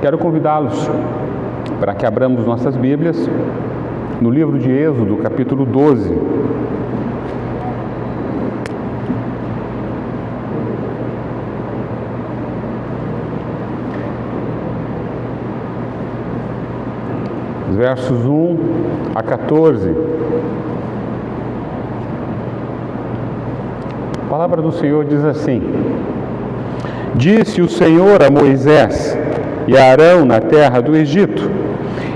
Quero convidá-los para que abramos nossas Bíblias no livro de Êxodo, capítulo 12. Versos 1 a 14. A palavra do Senhor diz assim: Disse o Senhor a Moisés e a Arão na terra do Egito: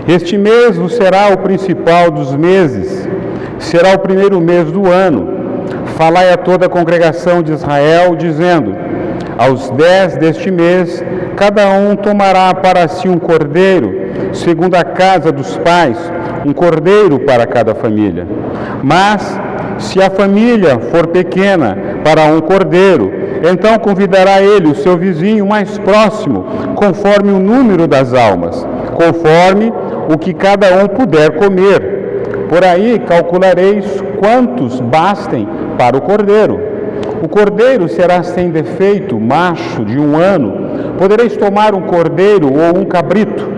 Este mês vos será o principal dos meses, será o primeiro mês do ano. Falai a toda a congregação de Israel, dizendo: Aos 10 deste mês, cada um tomará para si um cordeiro, segundo a casa dos pais, um cordeiro para cada família. Mas, se a família for pequena para um cordeiro, então convidará ele o seu vizinho mais próximo, conforme o número das almas, conforme o que cada um puder comer. Por aí calculareis quantos bastem para o cordeiro. O cordeiro será sem defeito, macho de 1 ano. Podereis tomar um cordeiro ou um cabrito,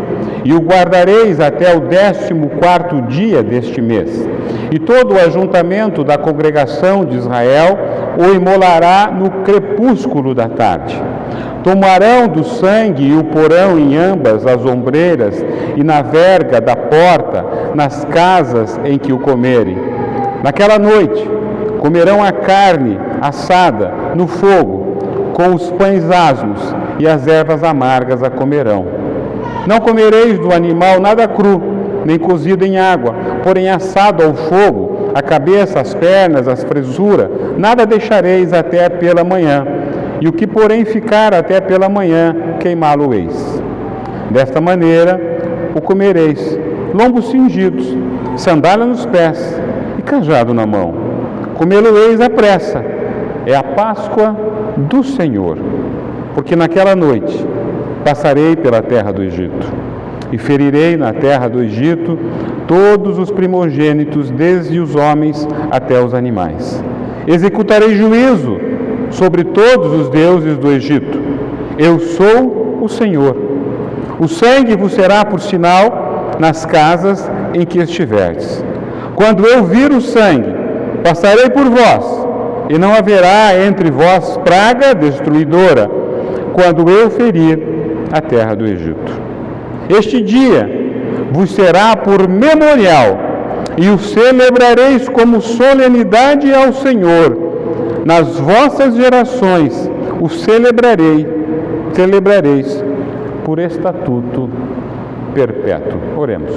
e o guardareis até o 14º dia deste mês. E todo o ajuntamento da congregação de Israel o imolará no crepúsculo da tarde. Tomarão do sangue e o porão em ambas as ombreiras e na verga da porta, nas casas em que o comerem. Naquela noite, comerão a carne assada no fogo, com os pães asmos, e as ervas amargas a comerão. Não comereis do animal nada cru, nem cozido em água, porém assado ao fogo, a cabeça, as pernas, as frisuras, nada deixareis até pela manhã, e o que porém ficar até pela manhã, queimá-lo-eis. Desta maneira o comereis, lombos cingidos, sandália nos pés e cajado na mão. Comê-lo-eis à pressa, é a Páscoa do Senhor, porque naquela noite passarei pela terra do Egito, e ferirei na terra do Egito todos os primogênitos, desde os homens até os animais. Executarei juízo sobre todos os deuses do Egito. Eu sou o Senhor. O sangue vos será por sinal nas casas em que estiverdes. Quando eu vir o sangue, passarei por vós, e não haverá entre vós praga destruidora, quando eu ferir a terra do Egito. Este dia vos será por memorial, e o celebrareis como solenidade ao Senhor. Nas vossas gerações o celebrareis por estatuto perpétuo. Oremos.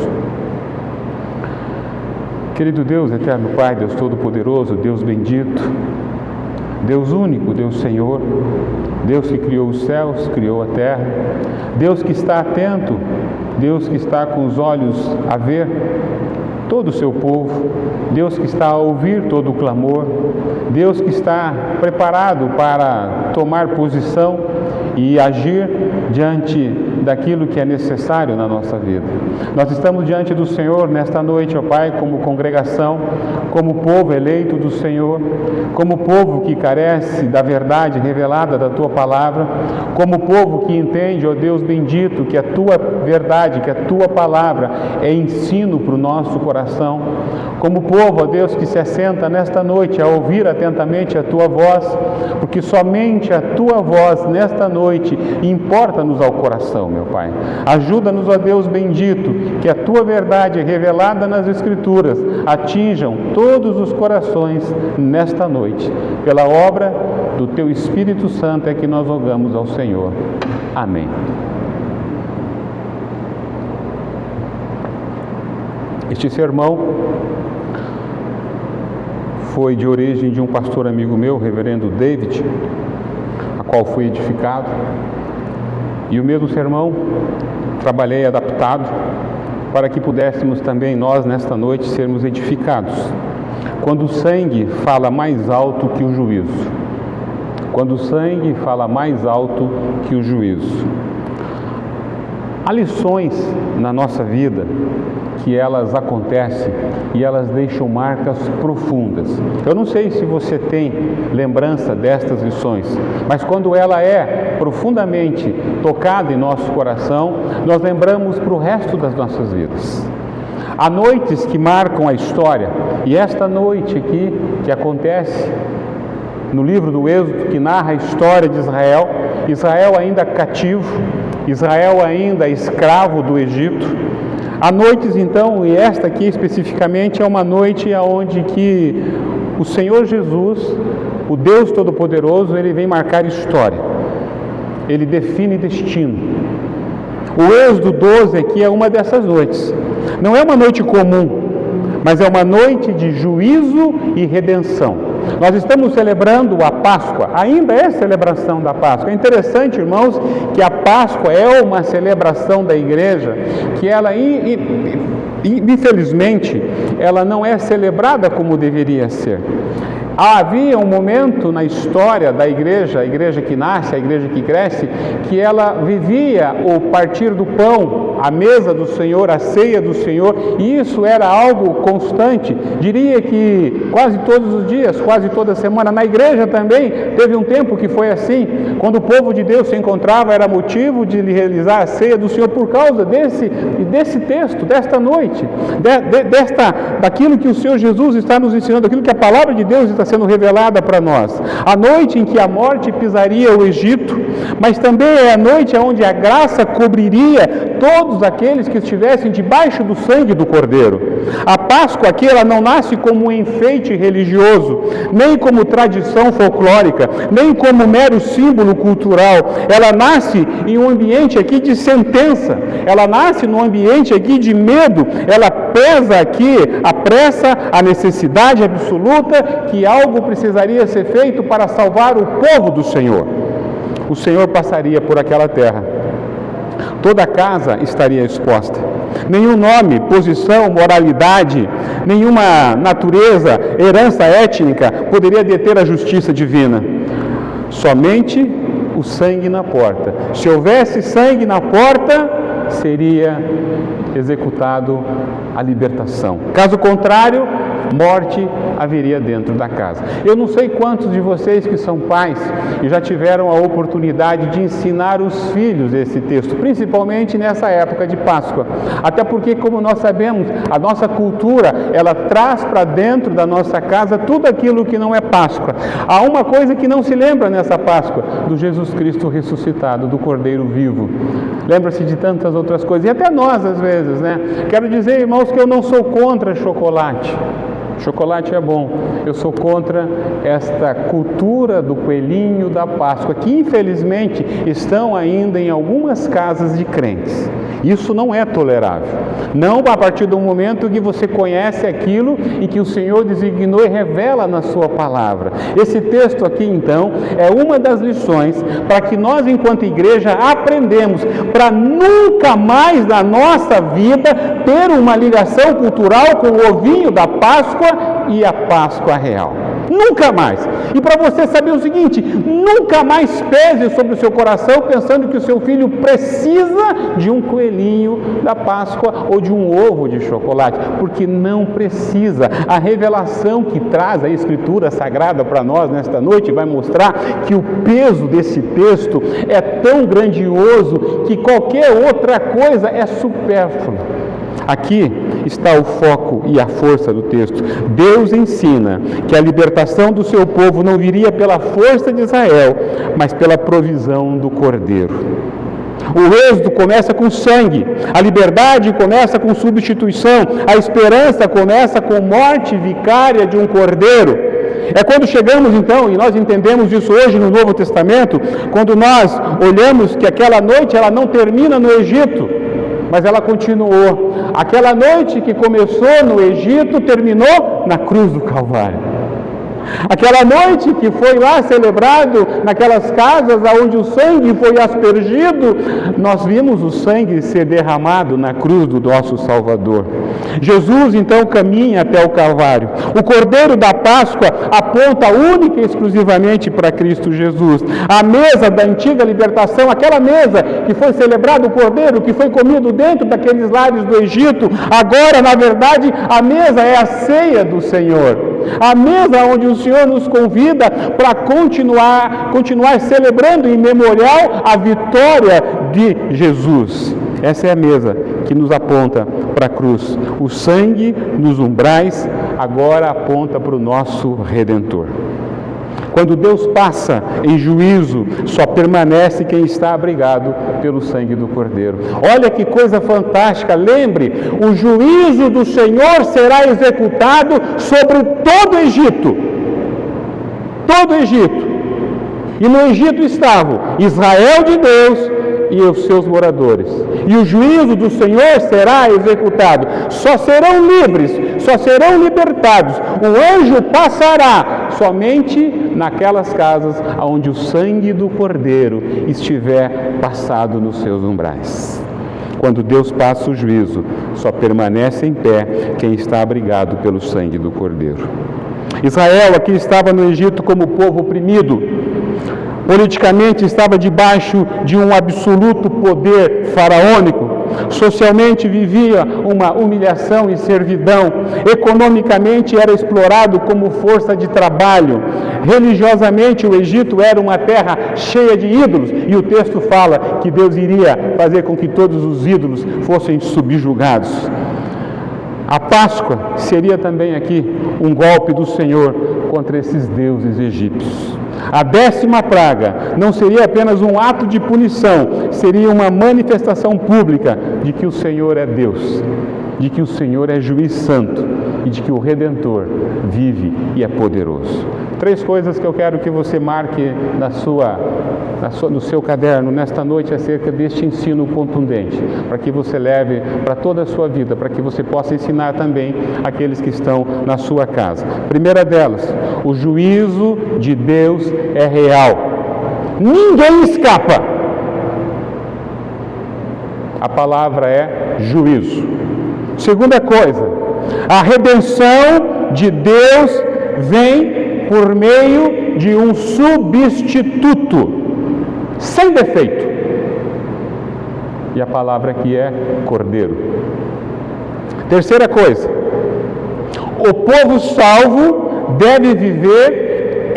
Querido Deus, eterno Pai, Deus Todo-Poderoso, Deus bendito, Deus único, Deus Senhor, Deus que criou os céus, criou a terra, Deus que está atento, Deus que está com os olhos a ver todo o seu povo, Deus que está a ouvir todo o clamor, Deus que está preparado para tomar posição e agir diante daquilo que é necessário na nossa vida. Nós estamos diante do Senhor nesta noite, ó Pai, como congregação, como povo eleito do Senhor, como povo que carece da verdade revelada da Tua Palavra, como povo que entende, ó Deus bendito, que a Tua verdade, que a Tua Palavra é ensino para o nosso coração, como povo, ó Deus, que se assenta nesta noite a ouvir atentamente a Tua voz, porque somente a Tua voz nesta noite importa-nos ao coração, meu Pai. Ajuda-nos, ó Deus bendito, que a Tua verdade revelada nas Escrituras atinjam todos os corações nesta noite. Pela obra do Teu Espírito Santo é que nós rogamos ao Senhor. Amém. Este sermão foi de origem de um pastor amigo meu, reverendo David, a qual fui edificado. E o mesmo sermão trabalhei adaptado para que pudéssemos também nós, nesta noite, sermos edificados. Quando o sangue fala mais alto que o juízo. Quando o sangue fala mais alto que o juízo. Há lições na nossa vida que elas acontecem e elas deixam marcas profundas. Eu não sei se você tem lembrança destas lições, mas quando ela é profundamente tocada em nosso coração, nós lembramos para o resto das nossas vidas. Há noites que marcam a história, e esta noite aqui, que acontece no livro do Êxodo, que narra a história de Israel, Israel ainda cativo, Israel ainda escravo do Egito. Há noites então, e esta aqui especificamente é uma noite onde que o Senhor Jesus, o Deus Todo-Poderoso, ele vem marcar história, ele define destino. O Êxodo 12 aqui é uma dessas noites. Não é uma noite comum, mas é uma noite de juízo e redenção. Nós estamos celebrando a Páscoa, ainda é celebração da Páscoa. É interessante, irmãos, que a Páscoa é uma celebração da igreja, que ela, infelizmente, ela não é celebrada como deveria ser. Havia um momento na história da igreja, a igreja que nasce, a igreja que cresce, que ela vivia o partir do pão, a mesa do Senhor, a ceia do Senhor, e isso era algo constante. Diria que quase todos os dias, quase toda semana. Na igreja também teve um tempo que foi assim, quando o povo de Deus se encontrava, era motivo de realizar a ceia do Senhor por causa desse texto, desta noite, daquilo que o Senhor Jesus está nos ensinando, daquilo que a palavra de Deus está sendo revelada para nós. A noite em que a morte pisaria o Egito, mas também é a noite onde a graça cobriria todos aqueles que estivessem debaixo do sangue do Cordeiro. A Páscoa aqui, ela não nasce como um enfeite religioso, nem como tradição folclórica, nem como mero símbolo cultural. Ela nasce em um ambiente aqui de sentença, ela nasce num ambiente aqui de medo, ela pesa aqui, apressa a necessidade absoluta que algo precisaria ser feito para salvar o povo do Senhor. O Senhor passaria por aquela terra. Toda a casa estaria exposta. Nenhum nome, posição, moralidade, nenhuma natureza, herança étnica poderia deter a justiça divina. Somente o sangue na porta. Se houvesse sangue na porta, seria executado a libertação. Caso contrário, morte haveria dentro da casa. Eu não sei quantos de vocês que são pais e já tiveram a oportunidade de ensinar os filhos esse texto, principalmente nessa época de Páscoa. Até porque, como nós sabemos, a nossa cultura, ela traz para dentro da nossa casa tudo aquilo que não é Páscoa. Há uma coisa que não se lembra nessa Páscoa, do Jesus Cristo ressuscitado, do Cordeiro vivo. Lembra-se de tantas outras coisas, e até nós às vezes, né? Quero dizer, irmãos, que eu não sou contra chocolate. Chocolate é bom. Eu sou contra esta cultura do coelhinho da Páscoa, que infelizmente estão ainda em algumas casas de crentes. Isso não é tolerável. Não a partir do momento que você conhece aquilo e que o Senhor designou e revela na sua palavra. Esse texto aqui, então, é uma das lições para que nós, enquanto igreja, aprendemos para nunca mais na nossa vida ter uma ligação cultural com o ovinho da Páscoa e a Páscoa real. Nunca mais. E para você saber o seguinte, nunca mais pese sobre o seu coração pensando que o seu filho precisa de um coelhinho da Páscoa ou de um ovo de chocolate, porque não precisa. A revelação que traz a Escritura Sagrada para nós nesta noite vai mostrar que o peso desse texto é tão grandioso que qualquer outra coisa é supérflua. Aqui está o foco e a força do texto. Deus ensina que a libertação do seu povo não viria pela força de Israel, mas pela provisão do Cordeiro. O êxodo começa com sangue, a liberdade começa com substituição, a esperança começa com morte vicária de um Cordeiro. É quando chegamos então, e nós entendemos isso hoje no Novo Testamento, quando nós olhamos que aquela noite ela não termina no Egito, mas ela continuou. Aquela noite que começou no Egito, terminou na cruz do Calvário. Aquela noite que foi lá celebrado naquelas casas onde o sangue foi aspergido, nós vimos o sangue ser derramado na cruz do nosso Salvador. Jesus então caminha até o Calvário. O Cordeiro da Páscoa aponta única e exclusivamente para Cristo Jesus. A mesa da antiga libertação, aquela mesa que foi celebrado o Cordeiro, que foi comido dentro daqueles lares do Egito, agora, na verdade, a mesa é a ceia do Senhor. A mesa onde o Senhor nos convida para continuar celebrando em memorial a vitória de Jesus. Essa é a mesa que nos aponta para a cruz. O sangue nos umbrais agora aponta para o nosso Redentor. Quando Deus passa em juízo, só permanece quem está abrigado pelo sangue do Cordeiro. Olha que coisa fantástica, lembre, o juízo do Senhor será executado sobre todo o Egito. Todo o Egito. E no Egito estavam Israel de Deus e os seus moradores. E o juízo do Senhor será executado. Só serão livres, só serão libertados. O anjo passará somente naquelas casas onde o sangue do Cordeiro estiver passado nos seus umbrais. Quando Deus passa o juízo, só permanece em pé quem está abrigado pelo sangue do Cordeiro. Israel aqui estava no Egito como povo oprimido. Politicamente estava debaixo de um absoluto poder faraônico. Socialmente vivia uma humilhação e servidão. Economicamente era explorado como força de trabalho. Religiosamente o Egito era uma terra cheia de ídolos. E o texto fala que Deus iria fazer com que todos os ídolos fossem subjugados. A Páscoa seria também aqui um golpe do Senhor contra esses deuses egípcios. A 10ª praga não seria apenas um ato de punição, seria uma manifestação pública de que o Senhor é Deus, de que o Senhor é juiz santo e de que o Redentor vive e é poderoso. 3 coisas que eu quero que você marque no seu caderno nesta noite acerca deste ensino contundente, para que você leve para toda a sua vida, para que você possa ensinar também aqueles que estão na sua casa. Primeira delas, o juízo de Deus é real. Ninguém escapa. A palavra é juízo. Segunda coisa, a redenção de Deus vem por meio de um substituto, sem defeito. E a palavra aqui é Cordeiro. Terceira coisa, o povo salvo deve viver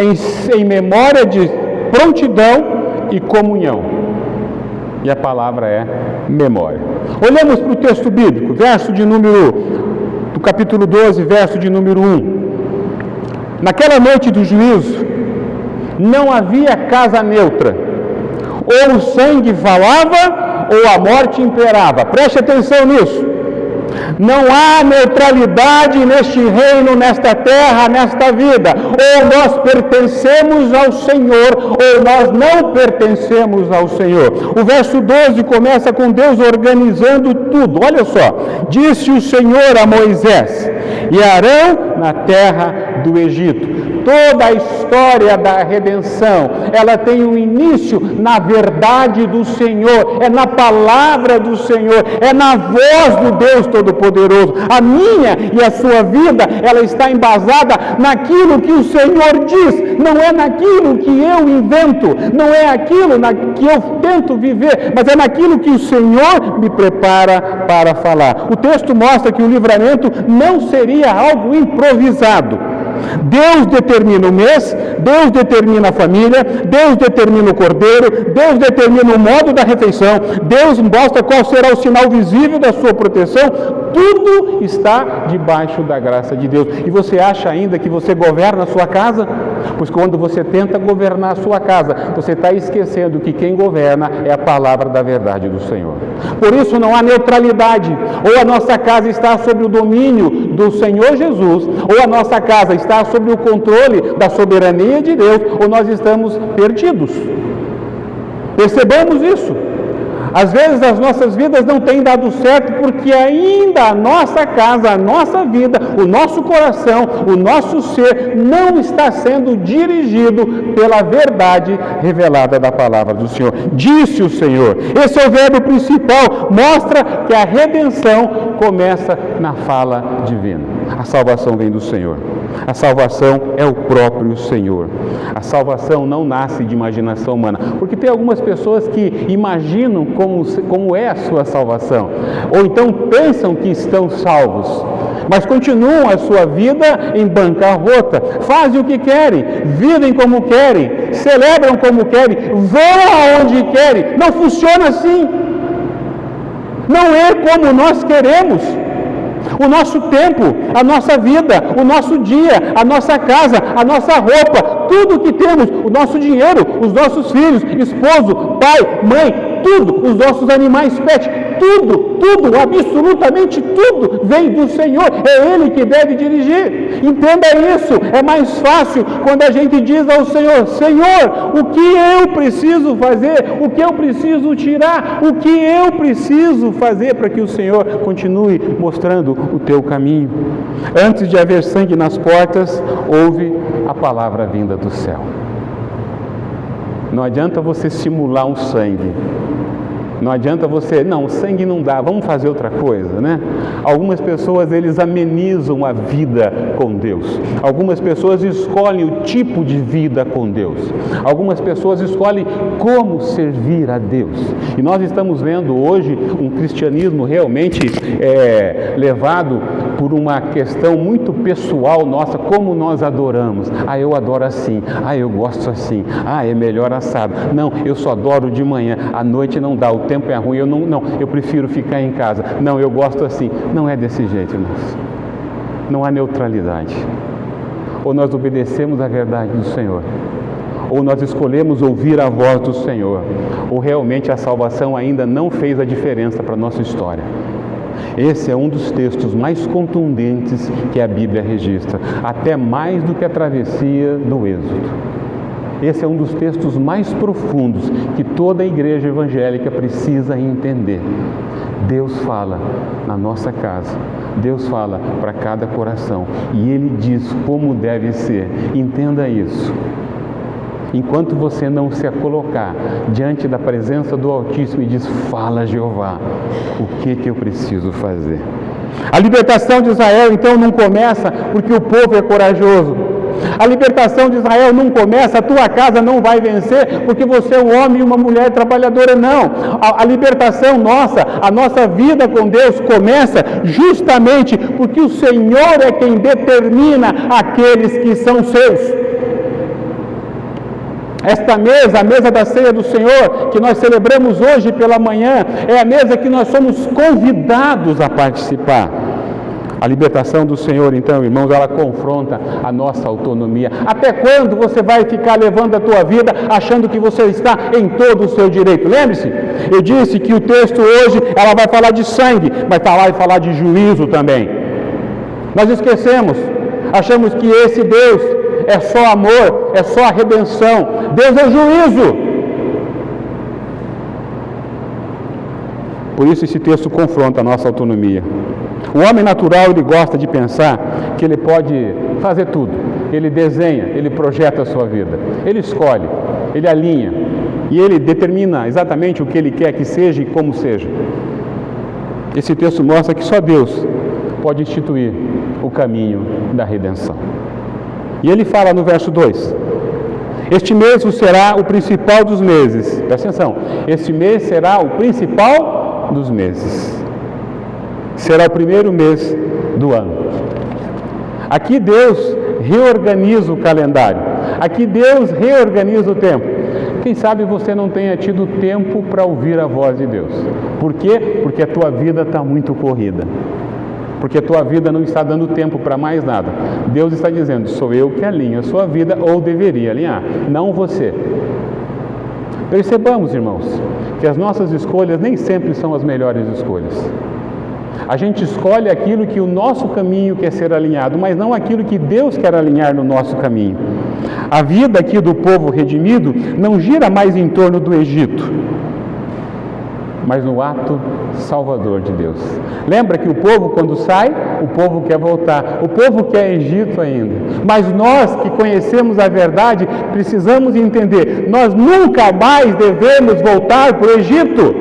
em memória de prontidão e comunhão. E a palavra é memória. Olhamos para o texto bíblico, do capítulo 12, verso de número 1. Naquela noite do juízo, não havia casa neutra. Ou o sangue falava, ou a morte imperava. Preste atenção nisso. Não há neutralidade neste reino, nesta terra, nesta vida. Ou nós pertencemos ao Senhor, ou nós não pertencemos ao Senhor. O verso 12 começa com Deus organizando tudo. Olha só. Disse o Senhor a Moisés e Arão na terra do Egito. Toda a história da redenção, ela tem um início na verdade do Senhor, é na palavra do Senhor, é na voz do Deus Todo-Poderoso. A minha e a sua vida, ela está embasada naquilo que o Senhor diz, não é naquilo que eu invento, não é aquilo que eu tento viver, mas é naquilo que o Senhor me prepara para falar. O texto mostra que o livramento não seria algo improvisado. Deus determina o mês, Deus determina a família, Deus determina o cordeiro, Deus determina o modo da refeição, Deus mostra qual será o sinal visível da sua proteção. Tudo está debaixo da graça de Deus. E você acha ainda que você governa a sua casa? Pois quando você tenta governar a sua casa, você está esquecendo que quem governa é a palavra da verdade do Senhor. Por isso não há neutralidade. Ou a nossa casa está sob o domínio do Senhor Jesus, ou a nossa casa está sob o controle da soberania de Deus, ou nós estamos perdidos. Percebamos isso. Às vezes as nossas vidas não têm dado certo porque ainda a nossa casa, a nossa vida, o nosso coração, o nosso ser não está sendo dirigido pela verdade revelada da palavra do Senhor. Disse o Senhor. Esse é o verbo principal, mostra que a redenção começa na fala divina. A salvação vem do Senhor. A salvação é o próprio Senhor. A salvação não nasce de imaginação humana, porque tem algumas pessoas que imaginam como é a sua salvação, ou então pensam que estão salvos, mas continuam a sua vida em bancarrota, fazem o que querem, vivem como querem, celebram como querem, vão aonde querem. Não funciona assim. Não é como nós queremos. O nosso tempo, a nossa vida, o nosso dia, a nossa casa, a nossa roupa, tudo que temos, o nosso dinheiro, os nossos filhos, esposo, pai, mãe, tudo, os nossos animais pet, tudo, absolutamente tudo vem do Senhor, é Ele que deve dirigir. Entenda isso, é mais fácil quando a gente diz ao Senhor: Senhor, o que eu preciso fazer, o que eu preciso tirar, o que eu preciso fazer para que o Senhor continue mostrando o teu caminho. Antes de haver sangue nas portas, houve a palavra vinda do céu. Não adianta você simular um sangue. Não adianta você, não, sangue não dá, vamos fazer outra coisa, né? Algumas pessoas, eles amenizam a vida com Deus. Algumas pessoas escolhem o tipo de vida com Deus. Algumas pessoas escolhem como servir a Deus. E nós estamos vendo hoje um cristianismo realmente levado por uma questão muito pessoal nossa, como nós adoramos. Ah, eu adoro assim. Ah, eu gosto assim. Ah, é melhor assado. Não, eu só adoro de manhã. À noite não dá, o tempo é ruim. Eu prefiro ficar em casa. Não, eu gosto assim. Não é desse jeito, irmãos. Não há neutralidade. Ou nós obedecemos a verdade do Senhor, ou nós escolhemos ouvir a voz do Senhor, ou realmente a salvação ainda não fez a diferença para a nossa história. Esse é um dos textos mais contundentes que a Bíblia registra, até mais do que a travessia do Êxodo. Esse é um dos textos mais profundos que toda a igreja evangélica precisa entender. Deus fala na nossa casa, Deus fala para cada coração, e Ele diz como deve ser. Entenda isso. Enquanto você não se colocar diante da presença do Altíssimo e diz: fala, Jeová, o que eu preciso fazer? A libertação de Israel então não começa porque o povo é corajoso. A libertação de Israel não começa, a tua casa não vai vencer porque você é um homem e uma mulher trabalhadora, não. A libertação nossa, a nossa vida com Deus começa justamente porque o Senhor é quem determina aqueles que são seus. Esta mesa, a mesa da ceia do Senhor, que nós celebramos hoje pela manhã, é a mesa que nós somos convidados a participar. A libertação do Senhor, então, irmãos, ela confronta a nossa autonomia. Até quando você vai ficar levando a tua vida achando que você está em todo o seu direito? Lembre-se, eu disse que o texto hoje, ela vai falar de sangue, vai falar de juízo também. Nós esquecemos, achamos que esse Deus é só amor, é só a redenção. Deus é juízo. Por isso esse texto confronta a nossa autonomia. O homem natural, ele gosta de pensar que ele pode fazer tudo. Ele desenha, ele projeta a sua vida. Ele escolhe, ele alinha. E ele determina exatamente o que ele quer que seja e como seja. Esse texto mostra que só Deus pode instituir o caminho da redenção. E ele fala no verso 2: este mês será o principal dos meses. Presta atenção, este mês será o principal dos meses. Será o primeiro mês do ano. Aqui Deus reorganiza o calendário. Aqui Deus reorganiza o tempo. Quem sabe você não tenha tido tempo para ouvir a voz de Deus. Por quê? Porque a tua vida está muito corrida. Porque a tua vida não está dando tempo para mais nada. Deus está dizendo: sou eu que alinho a sua vida, ou deveria alinhar, não você. Percebamos, irmãos, que as nossas escolhas nem sempre são as melhores escolhas. A gente escolhe aquilo que o nosso caminho quer ser alinhado, mas não aquilo que Deus quer alinhar no nosso caminho. A vida aqui do povo redimido não gira mais em torno do Egito. mas no ato salvador de Deus. Lembra que o povo, quando sai, o povo quer voltar, o povo quer Egito ainda. Mas nós que conhecemos a verdade, precisamos entender, nós nunca mais devemos voltar para o Egito,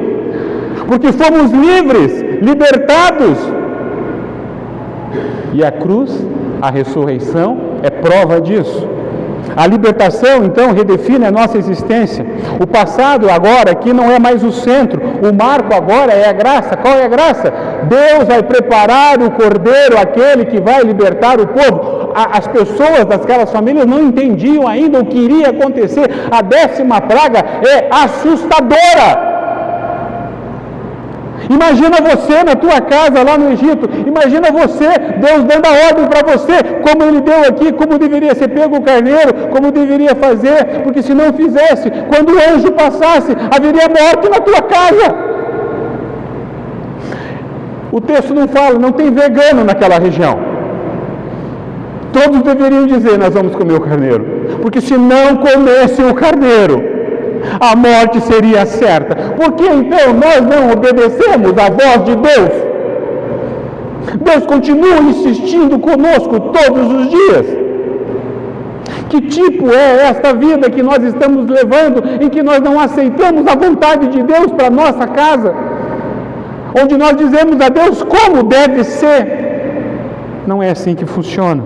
porque fomos livres, libertados. E a cruz, a ressurreição, é prova disso. A libertação, então, redefine a nossa existência. O passado agora aqui não é mais o centro. O marco agora é a graça. Qual é a graça? Deus vai preparar o Cordeiro, aquele que vai libertar o povo. As pessoas daquelas famílias não entendiam ainda o que iria acontecer. A 10ª praga é assustadora. Imagina você na tua casa lá no Egito, imagina você, Deus dando a ordem para você, como Ele deu aqui, como deveria ser pego o carneiro, como deveria fazer, porque se não fizesse, quando o anjo passasse, haveria morte na tua casa. O texto não fala, não tem vegano naquela região. Todos deveriam dizer, nós vamos comer o carneiro, porque se não comessem o carneiro, a morte seria certa. Por que então nós não obedecemos à voz de Deus? Deus continua insistindo conosco todos os dias. Que tipo é esta vida que nós estamos levando, em que nós não aceitamos a vontade de Deus para a nossa casa? Onde nós dizemos a Deus como deve ser? Não é assim que funciona.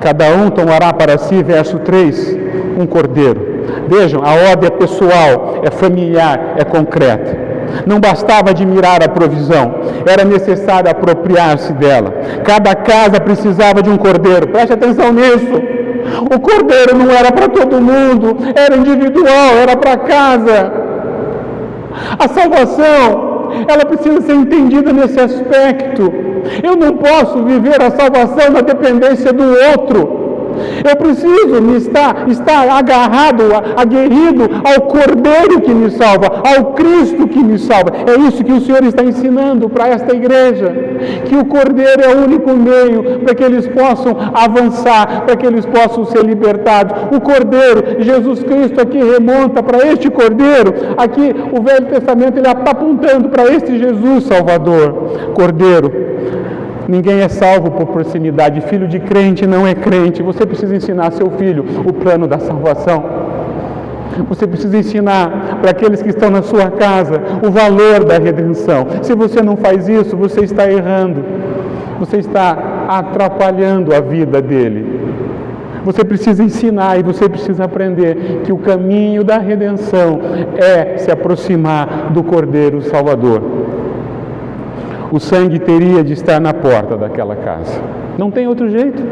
Cada um tomará para si, verso 3, um cordeiro. Vejam, a ordem é pessoal, é familiar, é concreta. Não bastava admirar a provisão, era necessário apropriar-se dela. Cada casa precisava de um cordeiro, preste atenção nisso. O cordeiro não era para todo mundo, era individual, era para casa. A salvação, ela precisa ser entendida nesse aspecto. Eu não posso viver a salvação na dependência do outro. Eu preciso estar agarrado, aguerrido ao Cordeiro que me salva, ao Cristo que me salva. É isso que o Senhor está ensinando para esta igreja, que o Cordeiro é o único meio para que eles possam avançar, para que eles possam ser libertados. O Cordeiro, Jesus Cristo aqui remonta para este Cordeiro. Aqui o Velho Testamento ele está apontando para este Jesus Salvador, Cordeiro. Ninguém é salvo por proximidade. Filho de crente não é crente. Você precisa ensinar a seu filho o plano da salvação. Você precisa ensinar para aqueles que estão na sua casa o valor da redenção. Se você não faz isso, você está errando. Você está atrapalhando a vida dele. Você precisa ensinar e você precisa aprender que o caminho da redenção é se aproximar do Cordeiro Salvador. O sangue teria de estar na porta daquela casa. Não tem outro jeito.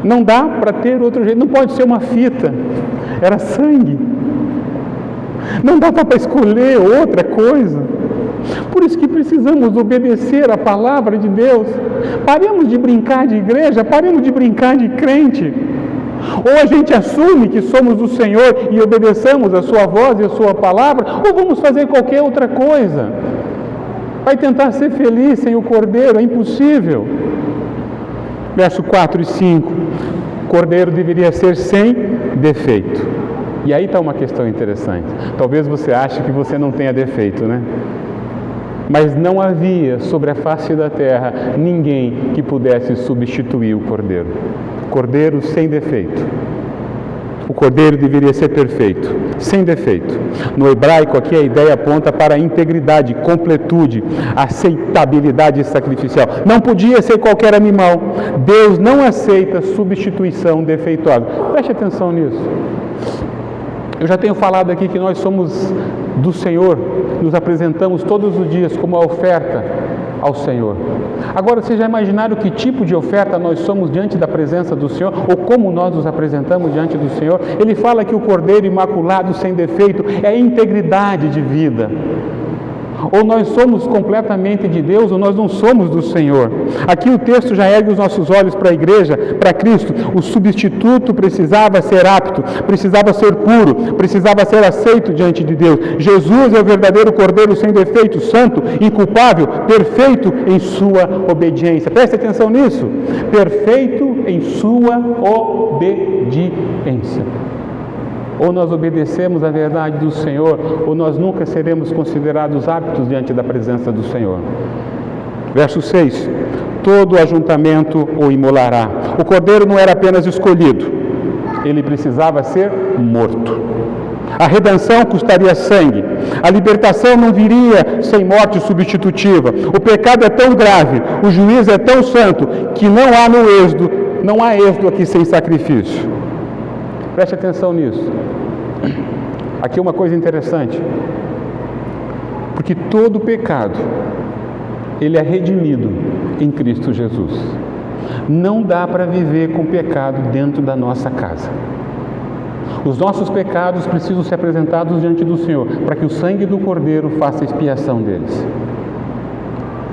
Não dá para ter outro jeito. Não pode ser uma fita. Era sangue. Não dá para escolher outra coisa. Por isso que precisamos obedecer a palavra de Deus. Paremos de brincar de igreja, paremos de brincar de crente. Ou a gente assume que somos do Senhor e obedeçamos a sua voz e a sua palavra, ou vamos fazer qualquer outra coisa. Vai tentar ser feliz sem o Cordeiro, é impossível. Verso 4 e 5. O Cordeiro deveria ser sem defeito. E aí está uma questão interessante. Talvez você ache que você não tenha defeito, né? Mas não havia sobre a face da terra ninguém que pudesse substituir o Cordeiro. Cordeiro sem defeito. O Cordeiro deveria ser perfeito, sem defeito. No hebraico aqui a ideia aponta para a integridade, completude, aceitabilidade sacrificial. Não podia ser qualquer animal. Deus não aceita substituição defeituosa. Preste atenção nisso. Eu já tenho falado aqui que nós somos do Senhor, nos apresentamos todos os dias como a oferta ao Senhor. Agora, vocês já imaginaram que tipo de oferta nós somos diante da presença do Senhor, ou como nós nos apresentamos diante do Senhor? Ele fala que o Cordeiro imaculado, sem defeito, é a integridade de vida. Ou nós somos completamente de Deus, ou nós não somos do Senhor. Aqui o texto já ergue os nossos olhos para a igreja, para Cristo. O substituto precisava ser apto, precisava ser puro, precisava ser aceito diante de Deus. Jesus é o verdadeiro Cordeiro sem defeito, santo, inculpável, perfeito em sua obediência. Preste atenção nisso. Perfeito em sua obediência. ou nós obedecemos a verdade do Senhor, ou nós nunca seremos considerados aptos diante da presença do Senhor. Verso 6: todo ajuntamento o imolará. O cordeiro não era apenas escolhido, ele precisava ser morto. A redenção custaria sangue. A libertação não viria sem morte substitutiva. O pecado é tão grave, o juízo é tão santo, que não há êxodo aqui sem sacrifício. Preste atenção nisso. Aqui uma coisa interessante. Porque todo pecado, ele é redimido em Cristo Jesus. Não dá para viver com pecado dentro da nossa casa. Os nossos pecados precisam ser apresentados diante do Senhor, para que o sangue do Cordeiro faça expiação deles.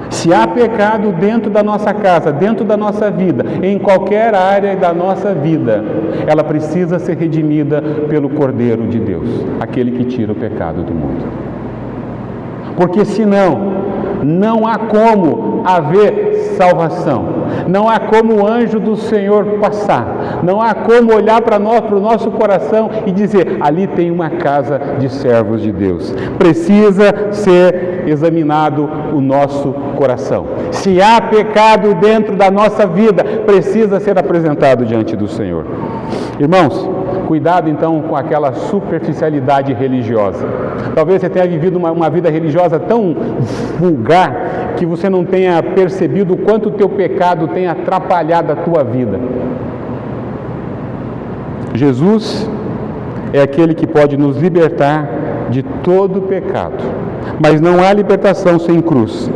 Se há pecado dentro da nossa casa, dentro da nossa vida, em qualquer área da nossa vida, ela precisa ser redimida pelo Cordeiro de Deus, aquele que tira o pecado do mundo. Porque senão, não há como haver salvação. Não há como o anjo do Senhor passar. Não há como olhar para o nosso coração e dizer, ali tem uma casa de servos de Deus. Precisa ser examinado o nosso coração. Se há pecado dentro da nossa vida, precisa ser apresentado diante do Senhor. Irmãos, cuidado então com aquela superficialidade religiosa. Talvez você tenha vivido uma vida religiosa tão vulgar que você não tenha percebido o quanto o teu pecado tem atrapalhado a tua vida. Jesus é aquele que pode nos libertar de todo pecado, mas não há libertação sem cruz.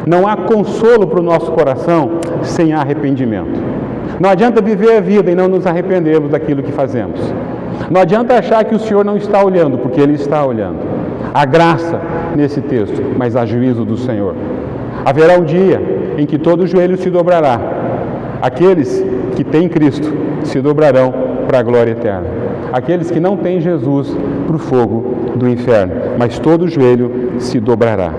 Não há consolo para o nosso coração sem arrependimento. Não adianta viver a vida e não nos arrependermos daquilo que fazemos. Não adianta achar que o Senhor não está olhando, porque Ele está olhando. Há graça nesse texto, mas há juízo do Senhor. Haverá um dia em que todo joelho se dobrará. Aqueles que têm Cristo se dobrarão para a glória eterna. Aqueles que não têm Jesus para o fogo do inferno, mas todo joelho se dobrará.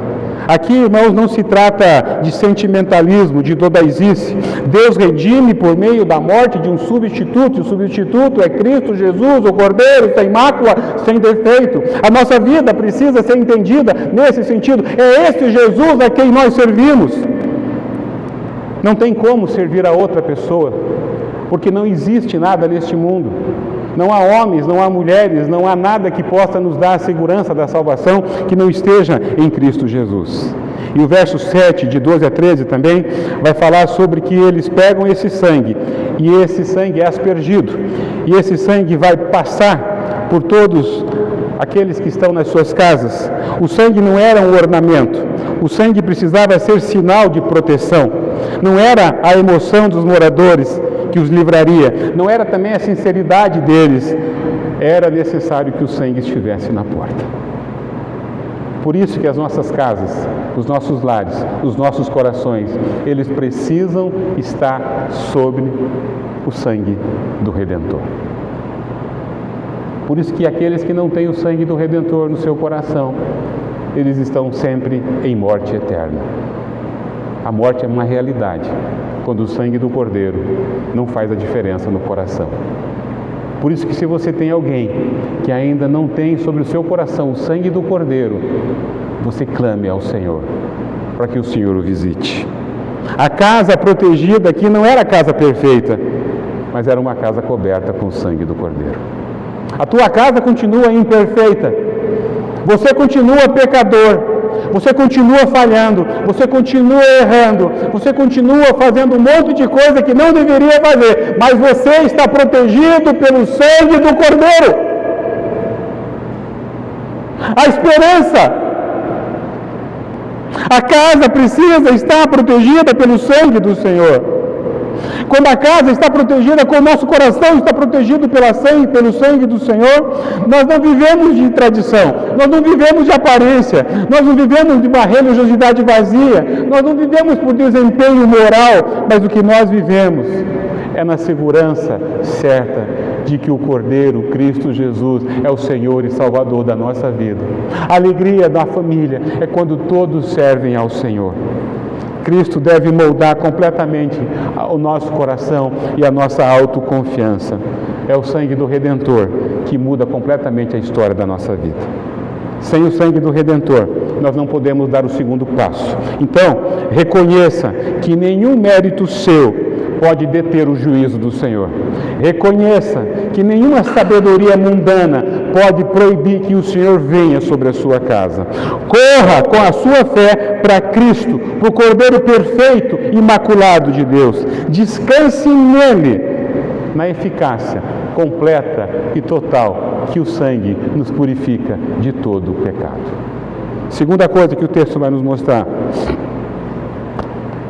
Aqui, irmãos, não se trata de sentimentalismo, de dodaizice. Deus redime por meio da morte de um substituto, e o substituto é Cristo Jesus, o Cordeiro, sem mácula, sem defeito. A nossa vida precisa ser entendida nesse sentido. É esse Jesus a quem nós servimos. Não tem como servir a outra pessoa, porque não existe nada neste mundo. Não há homens, não há mulheres, não há nada que possa nos dar a segurança da salvação que não esteja em Cristo Jesus. E o verso 7, de 12 a 13 também, vai falar sobre que eles pegam esse sangue, e esse sangue é aspergido, e esse sangue vai passar por todos aqueles que estão nas suas casas. O sangue não era um ornamento, o sangue precisava ser sinal de proteção. Não era a emoção dos moradores que os livraria, não era também a sinceridade deles, era necessário que o sangue estivesse na porta. Por isso que as nossas casas, os nossos lares, os nossos corações, eles precisam estar sobre o sangue do Redentor. Por isso que aqueles que não têm o sangue do Redentor no seu coração, eles estão sempre em morte eterna. A morte é uma realidade, quando o sangue do Cordeiro não faz a diferença no coração. Por isso que se você tem alguém que ainda não tem sobre o seu coração o sangue do Cordeiro, você clame ao Senhor, para que o Senhor o visite. A casa protegida aqui não era a casa perfeita, mas era uma casa coberta com o sangue do Cordeiro. A tua casa continua imperfeita, você continua pecador, você continua falhando, você continua errando, você continua fazendo um monte de coisa que não deveria fazer, mas você está protegido pelo sangue do Cordeiro. A esperança. A casa precisa estar protegida pelo sangue do Senhor. Quando a casa está protegida, quando o nosso coração está protegido pelo sangue do Senhor, nós não vivemos de tradição, nós não vivemos de aparência, nós não vivemos de uma religiosidade vazia, nós não vivemos por desempenho moral, mas o que nós vivemos é na segurança certa de que o Cordeiro, Cristo Jesus, é o Senhor e Salvador da nossa vida. A alegria da família é quando todos servem ao Senhor. Cristo deve moldar completamente o nosso coração e a nossa autoconfiança. É o sangue do Redentor que muda completamente a história da nossa vida. Sem o sangue do Redentor, nós não podemos dar o segundo passo. Então, reconheça que nenhum mérito seu pode deter o juízo do Senhor. Reconheça que nenhuma sabedoria mundana pode proibir que o Senhor venha sobre a sua casa. Corra com a sua fé para Cristo, para o Cordeiro perfeito, imaculado de Deus. Descanse nele, na eficácia completa e total que o sangue nos purifica de todo o pecado. Segunda coisa que o texto vai nos mostrar,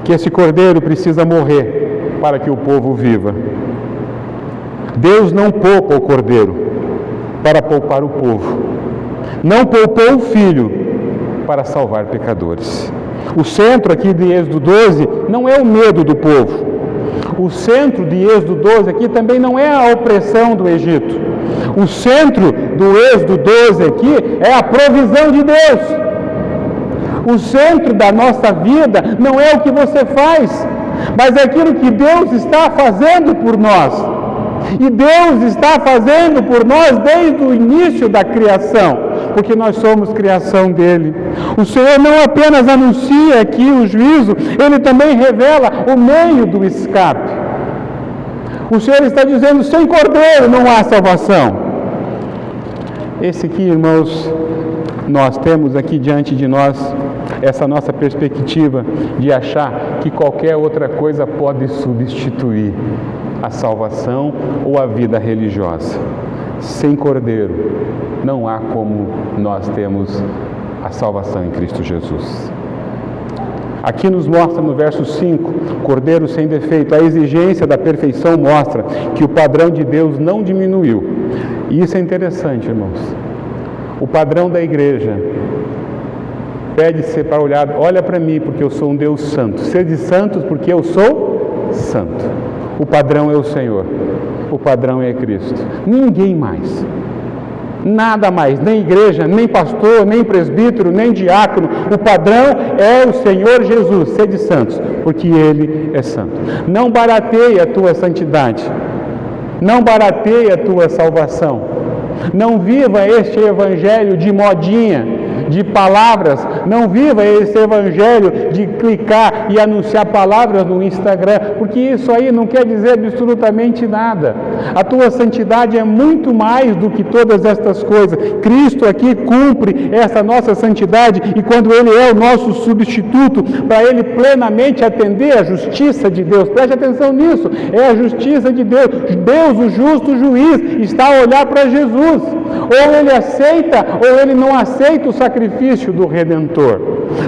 que esse Cordeiro precisa morrer para que o povo viva. Deus não poupa o Cordeiro para poupar o povo. Não poupou o Filho para salvar pecadores. O centro aqui de Êxodo 12 não é o medo do povo. O centro de Êxodo 12 aqui também não é a opressão do Egito. O centro do Êxodo 12 aqui é a provisão de Deus. O centro da nossa vida não é o que você faz, mas é aquilo que Deus está fazendo por nós. E Deus está fazendo por nós desde o início da criação, porque nós somos criação dele. O Senhor não apenas anuncia aqui o juízo, ele também revela o meio do escape. O Senhor está dizendo, sem Cordeiro não há salvação. Esse aqui, irmãos, nós temos aqui diante de nós essa nossa perspectiva de achar que qualquer outra coisa pode substituir a salvação ou a vida religiosa. Sem Cordeiro, não há como nós temos a salvação em Cristo Jesus. Aqui nos mostra no verso 5, Cordeiro sem defeito. A exigência da perfeição mostra que o padrão de Deus não diminuiu. E isso é interessante, irmãos. O padrão da igreja pede ser para olhar, olha para mim porque eu sou um Deus santo. Sede santos porque eu sou santo. O padrão é o Senhor. O padrão é Cristo. Ninguém mais. Nada mais. Nem igreja, nem pastor, nem presbítero, nem diácono. O padrão é o Senhor Jesus. Sede santos, porque Ele é santo. Não barateie a tua santidade. Não barateie a tua salvação. Não viva este evangelho de modinha, de palavras. Não viva esse evangelho de clicar e anunciar palavras no Instagram, porque isso aí não quer dizer absolutamente nada. A tua santidade é muito mais do que todas estas coisas. Cristo aqui cumpre essa nossa santidade, e quando Ele é o nosso substituto, para Ele plenamente atender a justiça de Deus, preste atenção nisso, é a justiça de Deus. Deus, o justo juiz, está a olhar para Jesus. Ou Ele aceita, ou Ele não aceita o sacrifício do Redentor.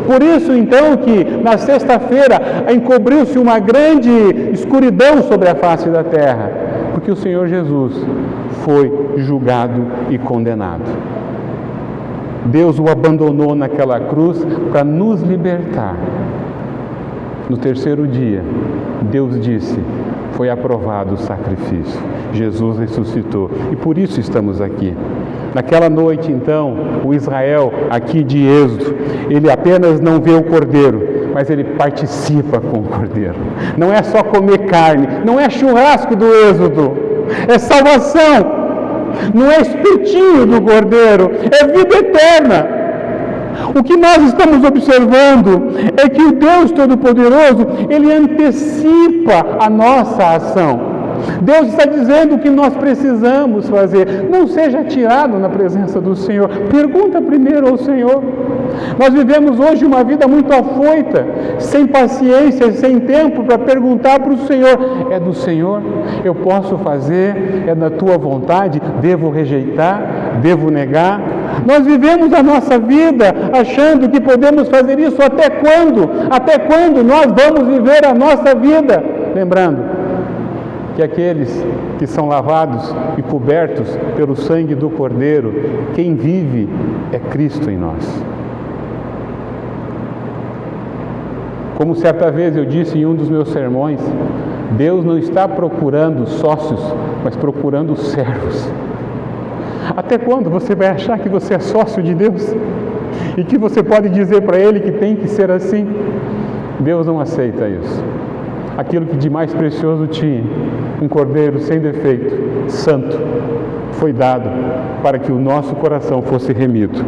Por isso, então, que na sexta-feira encobriu-se uma grande escuridão sobre a face da terra, porque o Senhor Jesus foi julgado e condenado. Deus o abandonou naquela cruz para nos libertar. No terceiro dia, Deus disse, foi aprovado o sacrifício. Jesus ressuscitou e por isso estamos aqui. Naquela noite, então, o Israel, aqui de Êxodo, ele apenas não vê o Cordeiro, mas ele participa com o Cordeiro. Não é só comer carne, não é churrasco do Êxodo, é salvação. Não é espetinho do Cordeiro, é vida eterna. O que nós estamos observando é que o Deus Todo-Poderoso, Ele antecipa a nossa ação. Deus está dizendo o que nós precisamos fazer. Não seja atirado na presença do Senhor. Pergunta primeiro ao Senhor. Nós vivemos hoje uma vida muito afoita, sem paciência, sem tempo para perguntar para o Senhor. É do Senhor? Eu posso fazer? É da tua vontade? Devo rejeitar? Devo negar? Nós vivemos a nossa vida achando que podemos fazer isso até quando? Até quando nós vamos viver a nossa vida? Lembrando que aqueles que são lavados e cobertos pelo sangue do Cordeiro, quem vive é Cristo em nós. Como certa vez eu disse em um dos meus sermões, Deus não está procurando sócios, mas procurando servos. Até quando você vai achar que você é sócio de Deus? E que você pode dizer para Ele que tem que ser assim? Deus não aceita isso. Aquilo que de mais precioso tinha, um Cordeiro sem defeito, santo, foi dado para que o nosso coração fosse remido.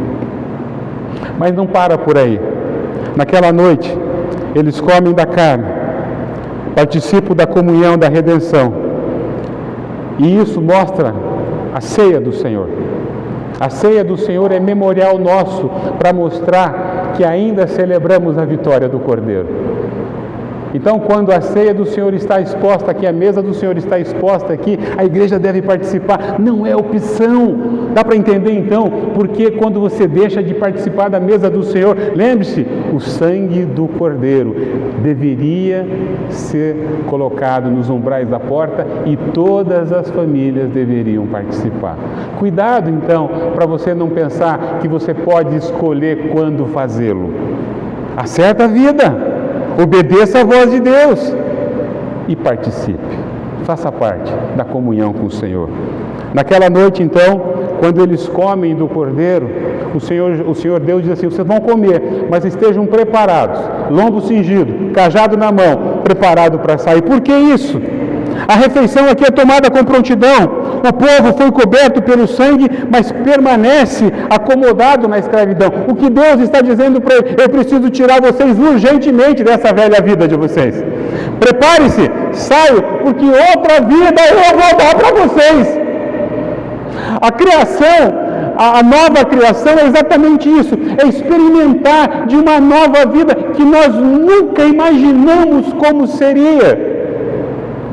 Mas não para por aí. Naquela noite, eles comem da carne, participam da comunhão da redenção. E isso mostra a ceia do Senhor. A ceia do Senhor é memorial nosso para mostrar que ainda celebramos a vitória do Cordeiro. Então, quando a ceia do Senhor está exposta aqui, a mesa do Senhor está exposta aqui, a igreja deve participar, não é opção. Dá para entender então, porque quando você deixa de participar da mesa do Senhor, lembre-se, o sangue do Cordeiro deveria ser colocado nos umbrais da porta e todas as famílias deveriam participar. Cuidado então, para você não pensar que você pode escolher quando fazê-lo. Acerta a vida. Obedeça a voz de Deus e participe, faça parte da comunhão com o Senhor. Naquela noite, então, quando eles comem do Cordeiro, o Senhor Deus diz assim: vocês vão comer, mas estejam preparados, lombo cingido, cajado na mão, preparado para sair. Por que isso? A refeição aqui é tomada com prontidão. O povo foi coberto pelo sangue, mas permanece acomodado na escravidão. O que Deus está dizendo para ele: eu preciso tirar vocês urgentemente dessa velha vida de vocês. Prepare-se, saio, porque outra vida eu vou dar para vocês. A criação, a nova criação é exatamente isso, é experimentar de uma nova vida que nós nunca imaginamos como seria.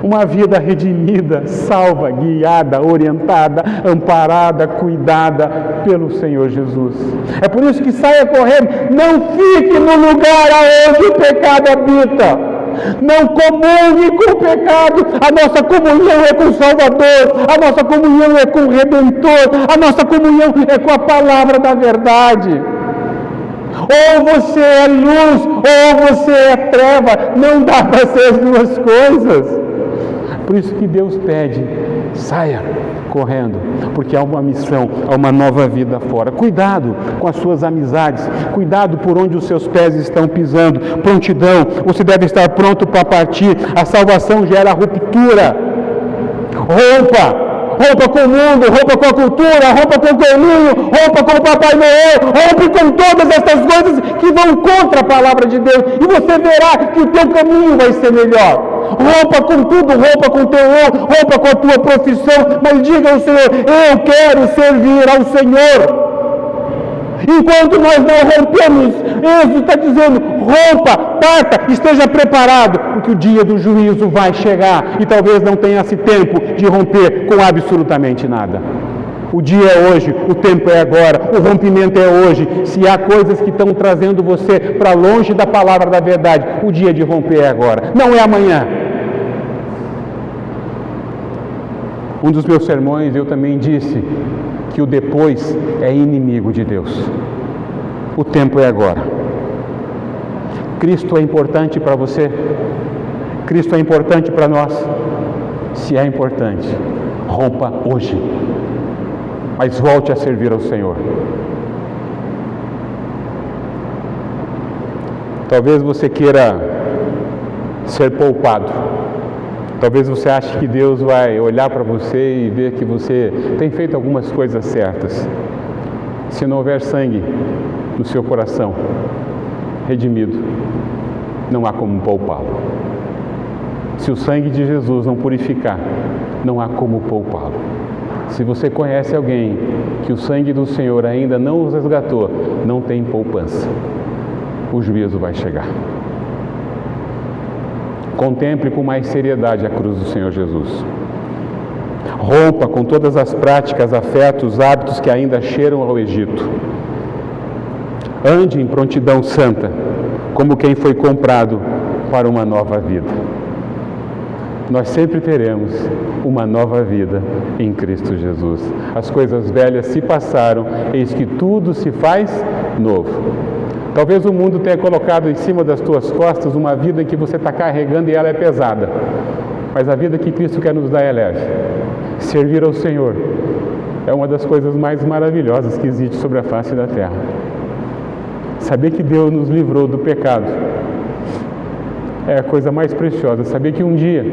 Uma vida redimida, salva, guiada, orientada, amparada, cuidada pelo Senhor Jesus. É por isso que saia correndo, não fique no lugar aonde o pecado habita. Não comungue com o pecado. A nossa comunhão é com o Salvador, a nossa comunhão é com o Redentor, a nossa comunhão é com a palavra da verdade. Ou você é luz, ou você é treva, não dá para ser as duas coisas. Por isso que Deus pede, saia correndo, porque há uma missão, há uma nova vida fora. Cuidado com as suas amizades, cuidado por onde os seus pés estão pisando. Prontidão, você deve estar pronto para partir. A salvação gera ruptura. Rompa com o mundo, rompa com a cultura, rompa com o coelhinho, rompa com o Papai Noel, rompe com todas essas coisas que vão contra a palavra de Deus, e você verá que o teu caminho vai ser melhor. Rompa com tudo, rompa com o teu eu, rompa com a tua profissão, mas diga ao Senhor: eu quero servir ao Senhor. Enquanto nós não rompemos, Êxodo está dizendo: rompa, parta, esteja preparado, porque o dia do juízo vai chegar e talvez não tenha esse tempo de romper com absolutamente nada. O dia é hoje, o tempo é agora, o rompimento é hoje. Se há coisas que estão trazendo você para longe da palavra da verdade, o dia de romper é agora, não é amanhã. Um dos meus sermões eu também disse que o depois é inimigo de Deus. O tempo é agora. Cristo é importante para você? Cristo é importante para nós? Se é importante, rompa hoje. Mas volte a servir ao Senhor. Talvez você queira ser poupado. Talvez você ache que Deus vai olhar para você e ver que você tem feito algumas coisas certas. Se não houver sangue no seu coração redimido, não há como poupá-lo. Se o sangue de Jesus não purificar, não há como poupá-lo. Se você conhece alguém que o sangue do Senhor ainda não os resgatou, não tem poupança. O juízo vai chegar. Contemple com mais seriedade a cruz do Senhor Jesus. Rompa com todas as práticas, afetos, hábitos que ainda cheiram ao Egito. Ande em prontidão santa, como quem foi comprado para uma nova vida. Nós sempre teremos uma nova vida em Cristo Jesus. As coisas velhas se passaram, eis que tudo se faz novo. Talvez o mundo tenha colocado em cima das tuas costas uma vida que você está carregando e ela é pesada. Mas a vida que Cristo quer nos dar é leve. Servir ao Senhor é uma das coisas mais maravilhosas que existe sobre a face da terra. Saber que Deus nos livrou do pecado é a coisa mais preciosa. Saber que um dia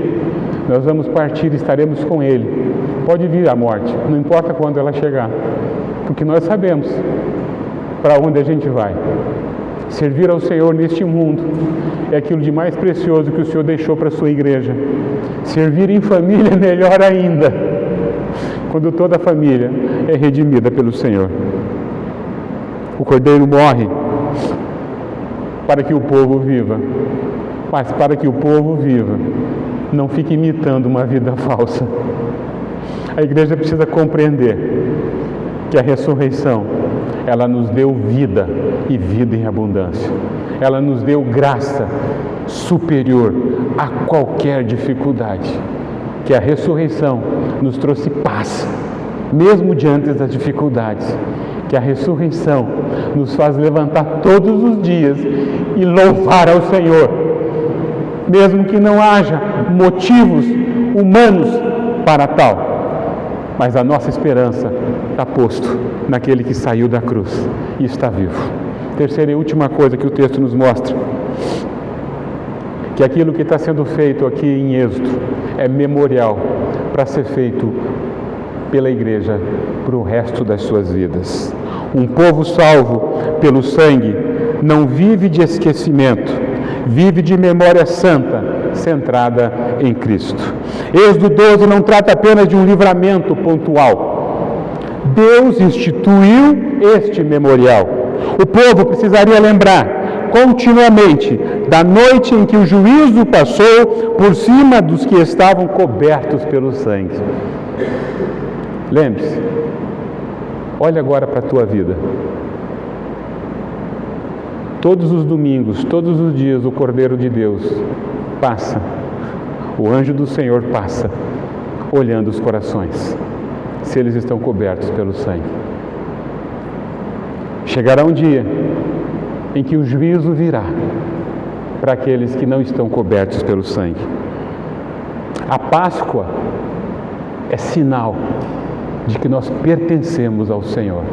nós vamos partir e estaremos com Ele. pode vir a morte, não importa quando ela chegar, porque nós sabemos para onde a gente vai. Servir ao Senhor neste mundo é aquilo de mais precioso que o Senhor deixou para a sua igreja. Servir em família é melhor ainda, quando toda a família é redimida pelo Senhor. O Cordeiro morre para que o povo viva, mas para que o povo viva, não fique imitando uma vida falsa. A igreja precisa compreender que a ressurreição, ela nos deu vida e vida em abundância. Ela nos deu graça superior a qualquer dificuldade. Que a ressurreição nos trouxe paz, mesmo diante das dificuldades. Que a ressurreição nos faz levantar todos os dias e louvar ao Senhor, mesmo que não haja motivos humanos para tal. Mas a nossa esperança está posto naquele que saiu da cruz e está vivo. Terceira e última coisa que o texto nos mostra, que aquilo que está sendo feito aqui em Êxodo é memorial para ser feito pela igreja para o resto das suas vidas. Um povo salvo pelo sangue não vive de esquecimento, vive de memória santa, centrada em Cristo. Êxodo 12 não trata apenas de um livramento pontual. Deus instituiu este memorial. O povo precisaria lembrar continuamente da noite em que o juízo passou por cima dos que estavam cobertos pelo sangue. Lembre-se, olha agora para a tua vida. Todos os domingos, todos os dias, o Cordeiro de Deus passa, o anjo do Senhor passa, olhando os corações, se eles estão cobertos pelo sangue. Chegará um dia em que o juízo virá para aqueles que não estão cobertos pelo sangue. A Páscoa é sinal de que nós pertencemos ao Senhor.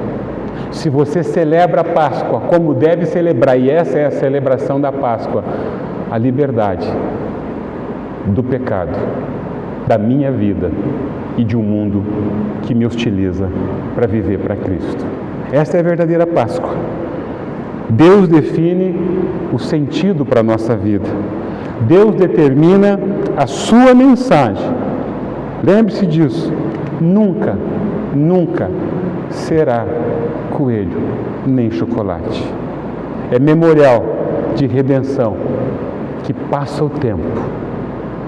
Se você celebra a Páscoa como deve celebrar, e essa é a celebração da Páscoa, a liberdade do pecado, da minha vida e de um mundo que me hostiliza para viver para Cristo. Essa é a verdadeira Páscoa. Deus define o sentido para a nossa vida. Deus determina a sua mensagem. Lembre-se disso. Nunca, nunca será coelho nem chocolate. É memorial de redenção que passa o tempo.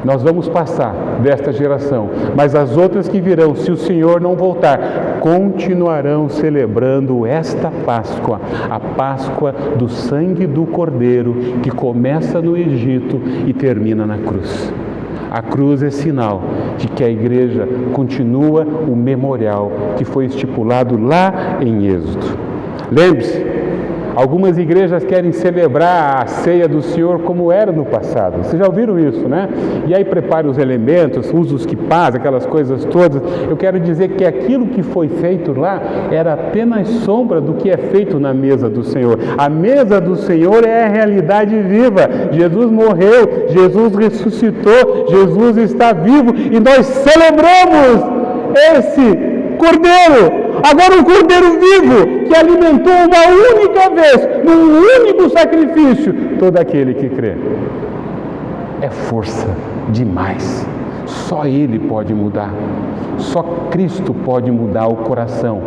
Nós vamos passar desta geração, mas as outras que virão, se o Senhor não voltar, continuarão celebrando esta Páscoa, a Páscoa do sangue do Cordeiro, que começa no Egito e termina na cruz. A cruz é sinal de que a igreja continua o memorial que foi estipulado lá em Êxodo. Lembre-se, algumas igrejas querem celebrar a ceia do Senhor como era no passado. Vocês já ouviram isso, né? E aí prepara os elementos, usa os quipás, aquelas coisas todas. Eu quero dizer que aquilo que foi feito lá era apenas sombra do que é feito na mesa do Senhor. A mesa do Senhor é a realidade viva. Jesus morreu, Jesus ressuscitou, Jesus está vivo e nós celebramos esse Cordeiro. Agora um Cordeiro vivo que alimentou uma única vez, num único sacrifício, todo aquele que crê. É força demais. Só Ele pode mudar. Só Cristo pode mudar o coração.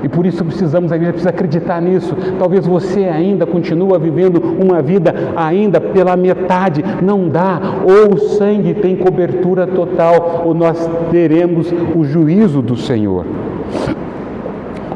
E por isso a igreja precisa acreditar nisso. Talvez você ainda continua vivendo uma vida ainda pela metade. Não dá. Ou o sangue tem cobertura total, ou nós teremos o juízo do Senhor.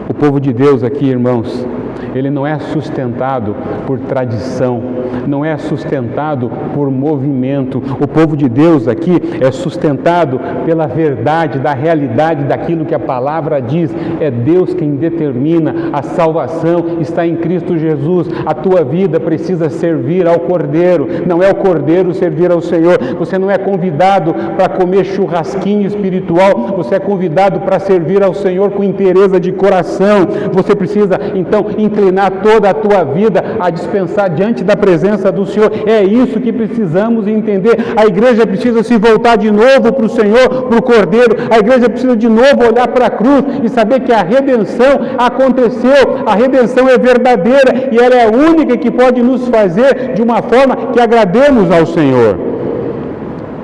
O povo de Deus aqui, irmãos, ele não é sustentado por tradição, não é sustentado por movimento. O povo de Deus aqui é sustentado pela verdade, da realidade daquilo que a palavra diz. É Deus quem determina. A salvação está em Cristo Jesus. A tua vida precisa servir ao Cordeiro, não é o Cordeiro servir ao Senhor. Você não é convidado para comer churrasquinho espiritual, você é convidado para servir ao Senhor com inteireza de coração. Você precisa, então, inclinar toda a tua vida a dispensar diante da presença do Senhor. É isso que precisamos entender. A igreja precisa se voltar de novo para o Senhor, para o Cordeiro. A igreja precisa de novo olhar para a cruz e saber que a redenção aconteceu. A redenção é verdadeira e ela é a única que pode nos fazer de uma forma que agrademos ao Senhor.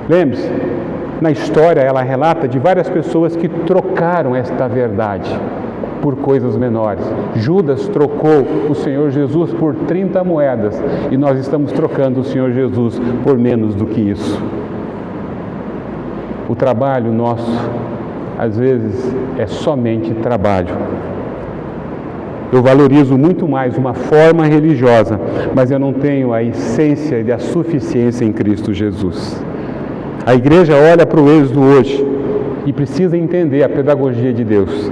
Lembre-se, na história ela relata de várias pessoas que trocaram esta verdade por coisas menores. Judas trocou o Senhor Jesus por 30 moedas e nós estamos trocando o Senhor Jesus por menos do que isso. O trabalho nosso, às vezes, é somente trabalho. Eu valorizo muito mais uma forma religiosa, mas eu não tenho a essência e a suficiência em Cristo Jesus. A igreja olha para o êxodo hoje e precisa entender a pedagogia de Deus.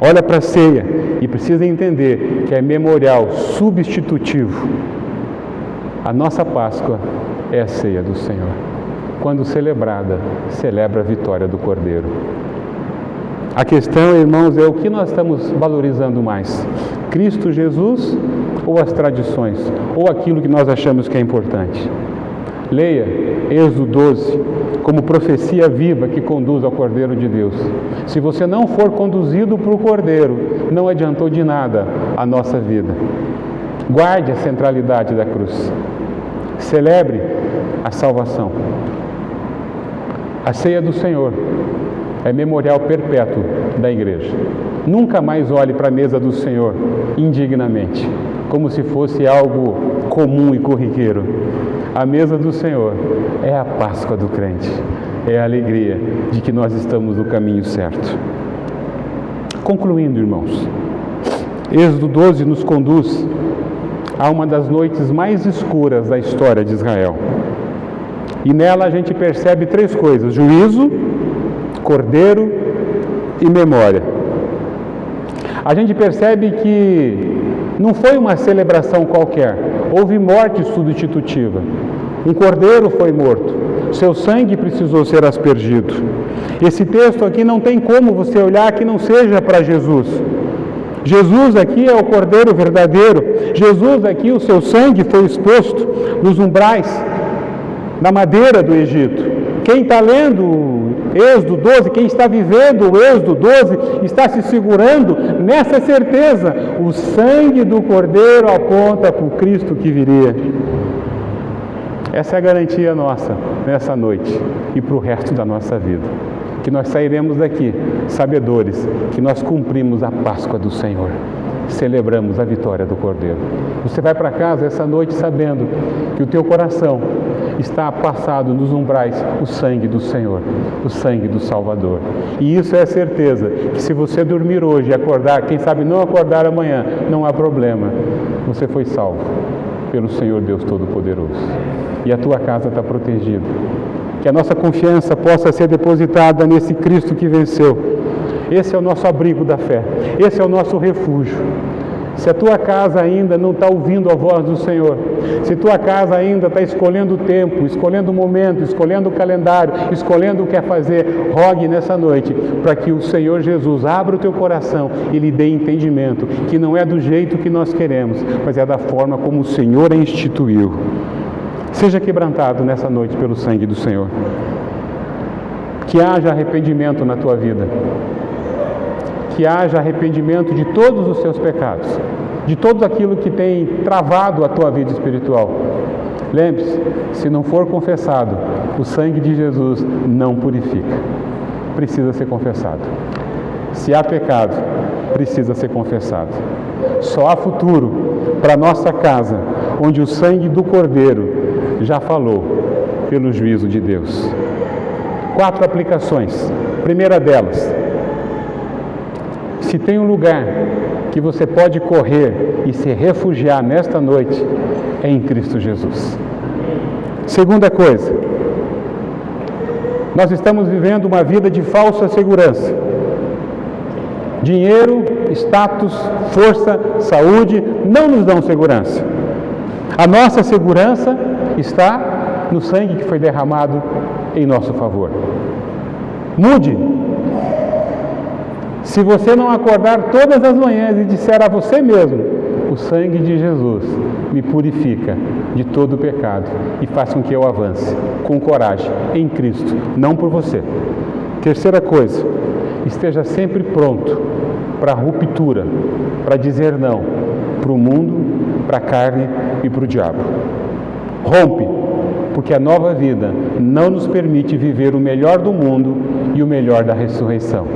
Olha para a ceia e precisa entender que é memorial substitutivo. A nossa Páscoa é a ceia do Senhor. Quando celebrada, celebra a vitória do Cordeiro. A questão, irmãos, é o que nós estamos valorizando mais? Cristo Jesus ou as tradições? Ou aquilo que nós achamos que é importante? Leia Êxodo 12 como profecia viva que conduz ao Cordeiro de Deus. Se você não for conduzido para o Cordeiro, não adiantou de nada a nossa vida. Guarde a centralidade da cruz. Celebre a salvação. A ceia do Senhor é memorial perpétuo da igreja. Nunca mais olhe para a mesa do Senhor indignamente, como se fosse algo comum e corriqueiro. A mesa do Senhor é a Páscoa do crente, é a alegria de que nós estamos no caminho certo. Concluindo, irmãos, Êxodo 12 nos conduz a uma das noites mais escuras da história de Israel. E nela a gente percebe três coisas: juízo, Cordeiro e memória. A gente percebe que não foi uma celebração qualquer, houve morte substitutiva. Um cordeiro foi morto, seu sangue precisou ser aspergido. Esse texto aqui não tem como você olhar que não seja para Jesus. Jesus aqui é o Cordeiro verdadeiro. Jesus aqui, o seu sangue foi exposto nos umbrais da madeira do Egito. Quem está lendo Êxodo 12, quem está vivendo o Êxodo 12, está se segurando nessa certeza. O sangue do Cordeiro aponta para o Cristo que viria. Essa é a garantia nossa nessa noite e para o resto da nossa vida. Que nós sairemos daqui sabedores que nós cumprimos a Páscoa do Senhor. Celebramos a vitória do Cordeiro. Você vai para casa essa noite sabendo que o teu coração está passado nos umbrais o sangue do Senhor, o sangue do Salvador. E isso é a certeza que se você dormir hoje e acordar, quem sabe não acordar amanhã, não há problema. Você foi salvo pelo Senhor Deus Todo-Poderoso. E a tua casa está protegida. Que a nossa confiança possa ser depositada nesse Cristo que venceu. Esse é o nosso abrigo da fé. Esse é o nosso refúgio. Se a tua casa ainda não está ouvindo a voz do Senhor, se a tua casa ainda está escolhendo o tempo, escolhendo o momento, escolhendo o calendário, escolhendo o que quer fazer, rogue nessa noite para que o Senhor Jesus abra o teu coração e lhe dê entendimento, que não é do jeito que nós queremos, mas é da forma como o Senhor a instituiu. Seja quebrantado nessa noite pelo sangue do Senhor. Que haja arrependimento na tua vida. Que haja arrependimento de todos os seus pecados, de tudo aquilo que tem travado a tua vida espiritual. Lembre-se, se não for confessado, o sangue de Jesus não purifica. Precisa ser confessado. Se há pecado, precisa ser confessado. Só há futuro para a nossa casa, onde o sangue do Cordeiro já falou pelo juízo de Deus. 4 aplicações. Primeira delas, se tem um lugar que você pode correr e se refugiar nesta noite, é em Cristo Jesus. Segunda coisa, nós estamos vivendo uma vida de falsa segurança. Dinheiro, status, força, saúde não nos dão segurança. A nossa segurança está no sangue que foi derramado em nosso favor. Mude. Se você não acordar todas as manhãs e disser a você mesmo: o sangue de Jesus me purifica de todo o pecado e faz com que eu avance com coragem em Cristo, não por você. Terceira coisa, esteja sempre pronto para a ruptura, para dizer não para o mundo, para a carne e para o diabo. Rompe, porque a nova vida não nos permite viver o melhor do mundo e o melhor da ressurreição.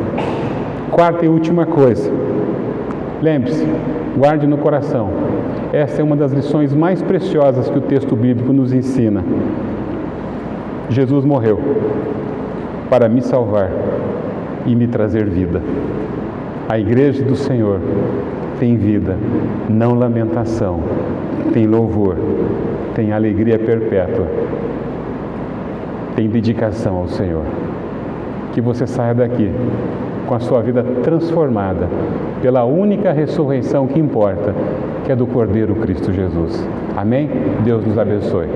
Quarta e última coisa, lembre-se, guarde no coração, essa é uma das lições mais preciosas que o texto bíblico nos ensina. Jesus morreu para me salvar e me trazer vida. A igreja do Senhor tem vida, não lamentação, tem louvor, tem alegria perpétua, tem dedicação ao Senhor. Que você saia daqui com a sua vida transformada pela única ressurreição que importa, que é do Cordeiro Cristo Jesus. Amém? Deus nos abençoe.